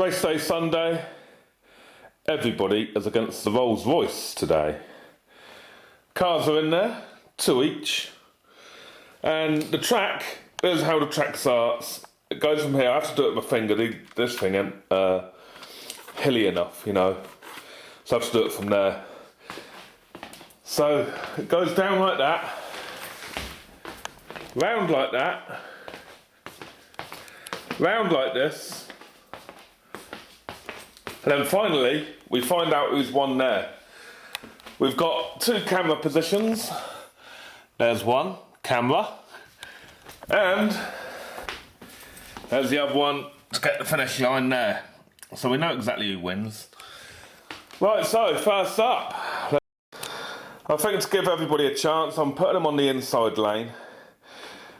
Race day Sunday. Everybody is against the Rolls Royce today. Cars are in there, 2 each. And the track, here's how the track starts. It goes from here. I have to do it with my finger. This thing ain't hilly enough, you know. So I have to do it from there. So it goes down like that, round like that, round like this, and then finally we find out who's won there. We've got 2 camera positions. There's one camera, and there's the other one to get the finish line there. So we know exactly who wins. Right, so first up, I think to give everybody a chance, I'm putting them on the inside lane.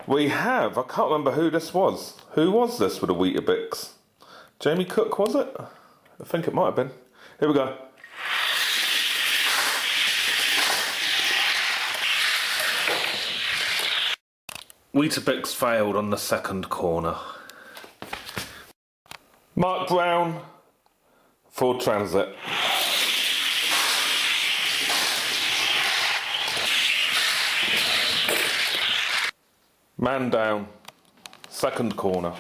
We have, I can't remember who this was. Who was this with the Weetabix? Jamie Cook, was it? I think it might have been. Here we go. Weetabix failed on the second corner. Mark Brown, Ford Transit. Man down, second corner.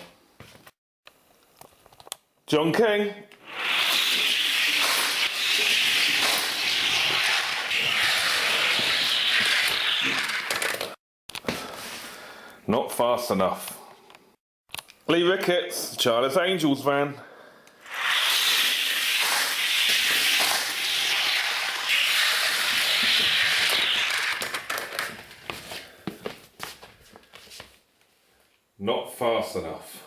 John King. Not fast enough. Lee Ricketts, Charlie's Angels van. Not fast enough.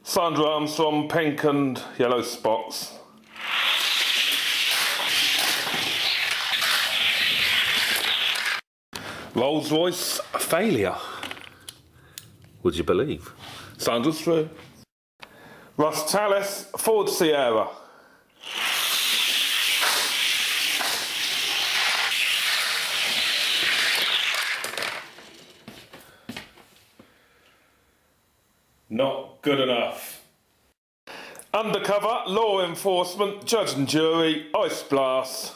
Sandra Armstrong, pink and yellow spots. Rolls Royce, a failure. Would you believe? Sandra's through. Russ Tallis, Ford Sierra. Not good enough. Undercover, law enforcement, judge and jury, Ice Blast.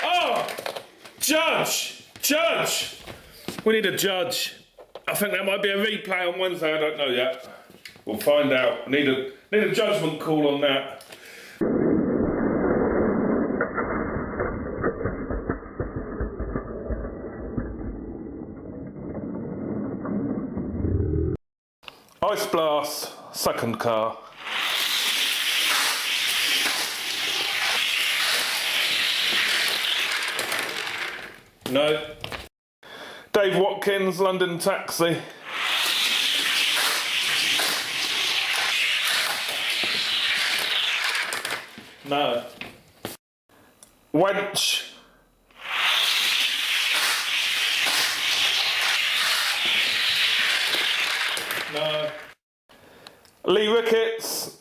Oh! Judge! We need a judge. I think that might be a replay on Wednesday, I don't know yet. We'll find out. Need a judgment call on that. Ice Blast, second car. No. Dave Watkins, London Taxi. No. Wench. No. Lee Ricketts.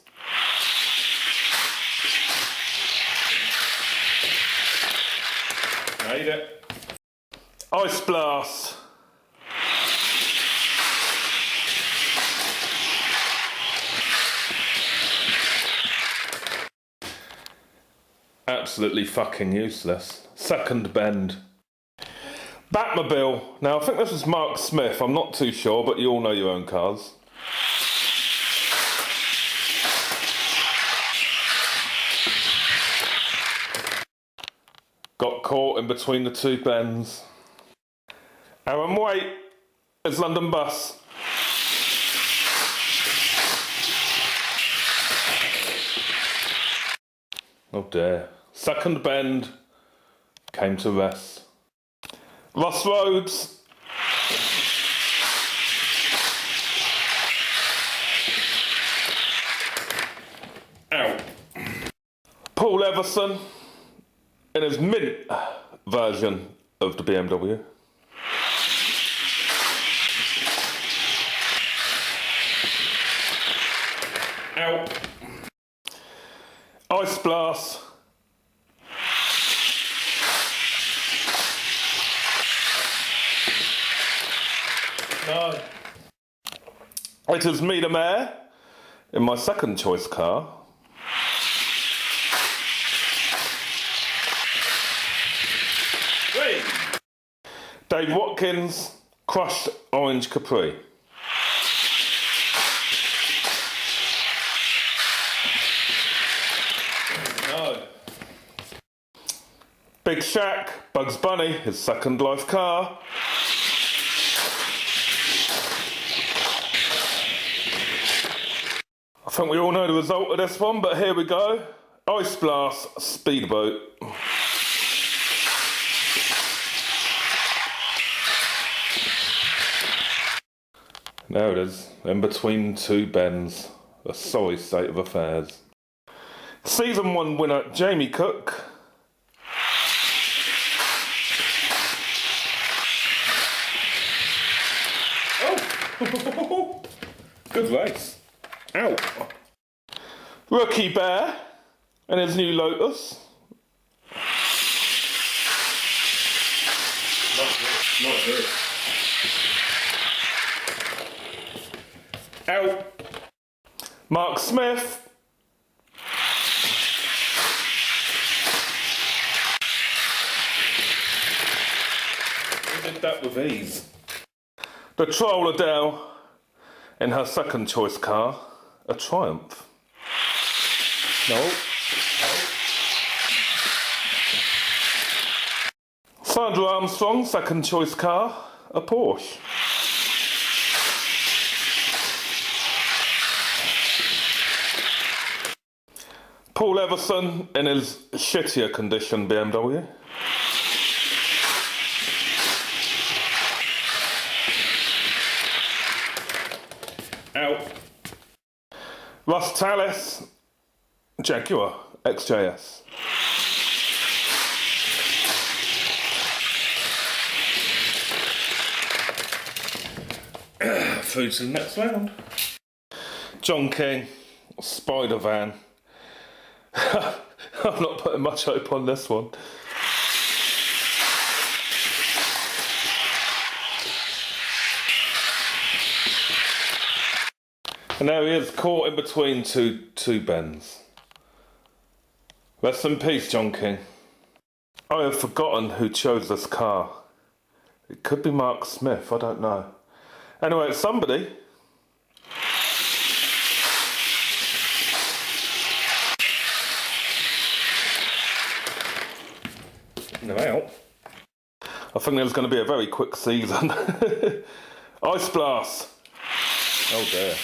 Made it. Ice Blast. Absolutely fucking useless. Second bend. Batmobile. Now I think this was Mark Smith, I'm not too sure, but you all know your own cars. Got caught in between the 2 bends. Aaron White is London Bus. Oh dear. Second bend came to rest. Ross Rhodes. Out. Paul Everson in his mint version of the BMW. Out. Ice Blast. No. It is me, the mayor, in my second choice car. Wait. Dave Watkins, crushed orange Capri. No. Big Shaq, Bugs Bunny, his second life car. I think we all know the result of this one, but here we go. Ice Blast Speedboat. There it is, in between two bends. A sorry state of affairs. Season 1 winner Jamie Cook. Oh! Good race. Ow. Rookie Bear and his new Lotus. Not good. Out. Mark Smith. He did that with ease. The Troll Adele in her second choice car, a Triumph. No. Sandra Armstrong, second choice car, a Porsche. Paul Everson in his shittier condition BMW. Out. Russ Tallis, Jaguar XJS. Through to the next round. John King, Spider Van. I'm not putting much hope on this one. And there he is, caught in between two bends. Rest in peace, John King. I have forgotten who chose this car. It could be Mark Smith, I don't know. Anyway, it's somebody. They're out. I think there's going to be a very quick season. Ice Blast. Oh dear.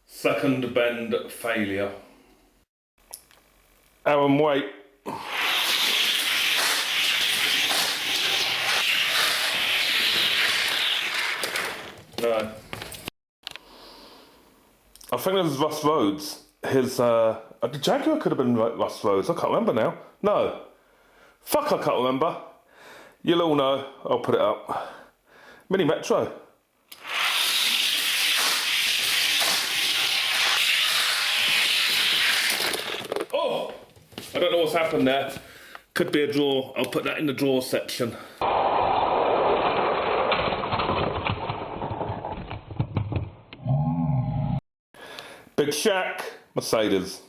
Second bend failure. Aaron Waite. No. I think it was Russ Rhodes. His, the Jaguar could have been like Russ Rhodes. I can't remember now. No. Fuck, I can't remember. You'll all know. I'll put it up. Mini Metro. Oh! I don't know what's happened there. Could be a draw. I'll put that in the draw section. Big Shaq, Mercedes.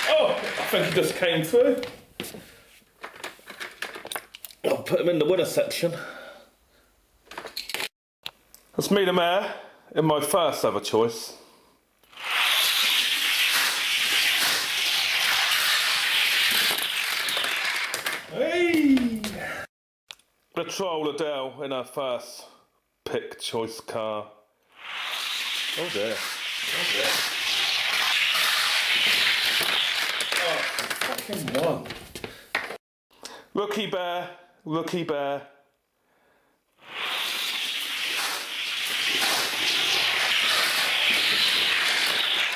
Oh, I think he just came through. I'll put him in the winner section. That's me, the mayor, in my first ever choice. Hey! The Troll Adele in her first pick choice car. Oh dear. Oh dear. Oh, fucking one. Rookie Bear, Rookie Bear.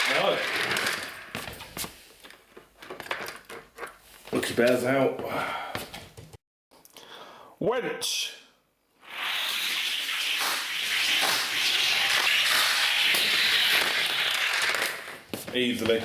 No. Rookie Bear's out. Wench. Easily.